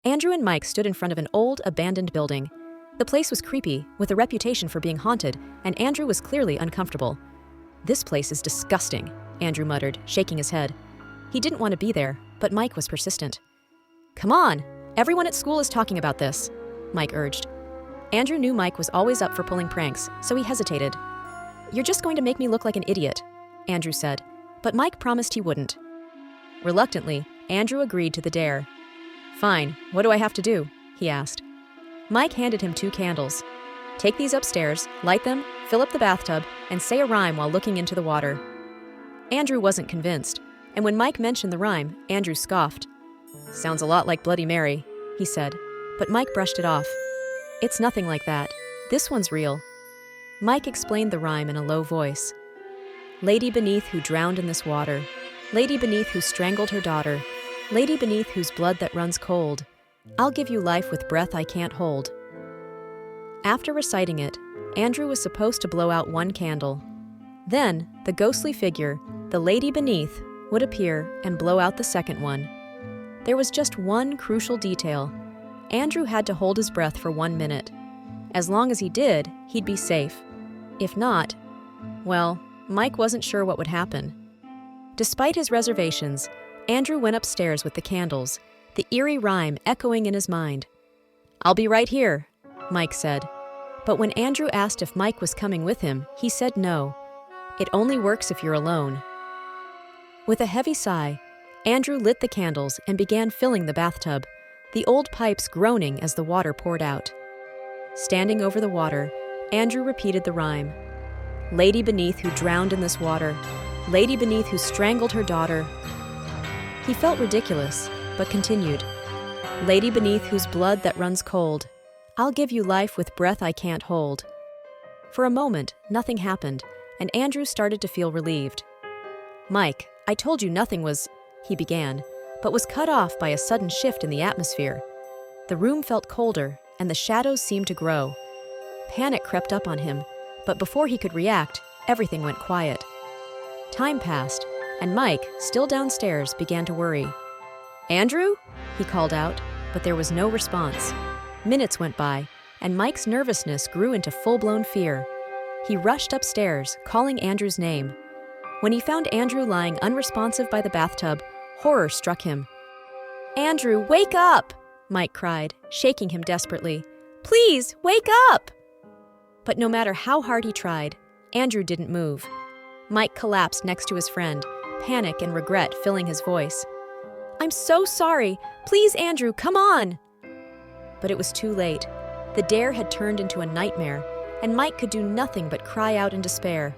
Andrew and Mike stood in front of an old, abandoned building. The place was creepy, with a reputation for being haunted, and Andrew was clearly uncomfortable. "This place is disgusting," Andrew muttered, shaking his head. He didn't want to be there, but Mike was persistent. "Come on! Everyone at school is talking about this," Mike urged. Andrew knew Mike was always up for pulling pranks, so he hesitated. "You're just going to make me look like an idiot," Andrew said, but Mike promised he wouldn't. Reluctantly, Andrew agreed to the dare. "Fine, what do I have to do?" he asked. Mike handed him 2 candles. "Take these upstairs, light them, fill up the bathtub, and say a rhyme while looking into the water." Andrew wasn't convinced, and when Mike mentioned the rhyme, Andrew scoffed. "Sounds a lot like Bloody Mary," he said, but Mike brushed it off. "It's nothing like that. This one's real." Mike explained the rhyme in a low voice. "Lady beneath who drowned in this water, lady beneath who strangled her daughter, lady beneath whose blood that runs cold, I'll give you life with breath I can't hold." After reciting it, Andrew was supposed to blow out 1 candle. Then, the ghostly figure, the lady beneath, would appear and blow out the second one. There was just one crucial detail. Andrew had to hold his breath for 1 minute. As long as he did, he'd be safe. If not, well, Mike wasn't sure what would happen. Despite his reservations, Andrew went upstairs with the candles, the eerie rhyme echoing in his mind. "I'll be right here," Mike said. But when Andrew asked if Mike was coming with him, he said no. It only works if you're alone. With a heavy sigh, Andrew lit the candles and began filling the bathtub, the old pipes groaning as the water poured out. Standing over the water, Andrew repeated the rhyme. "Lady beneath who drowned in this water, lady beneath who strangled her daughter." He felt ridiculous, but continued. "Lady beneath whose blood that runs cold, I'll give you life with breath I can't hold." For a moment, nothing happened, and Andrew started to feel relieved. "Mike, I told you nothing was," he began, but was cut off by a sudden shift in the atmosphere. The room felt colder, and the shadows seemed to grow. Panic crept up on him, but before he could react, everything went quiet. Time passed, and Mike, still downstairs, began to worry. "Andrew?" he called out, but there was no response. Minutes went by, and Mike's nervousness grew into full-blown fear. He rushed upstairs, calling Andrew's name. When he found Andrew lying unresponsive by the bathtub, horror struck him. "Andrew, wake up!" Mike cried, shaking him desperately. "Please, wake up!" But no matter how hard he tried, Andrew didn't move. Mike collapsed next to his friend, panic and regret filling his voice. "I'm so sorry. Please, Andrew, come on!" But it was too late. The dare had turned into a nightmare, and Mike could do nothing but cry out in despair.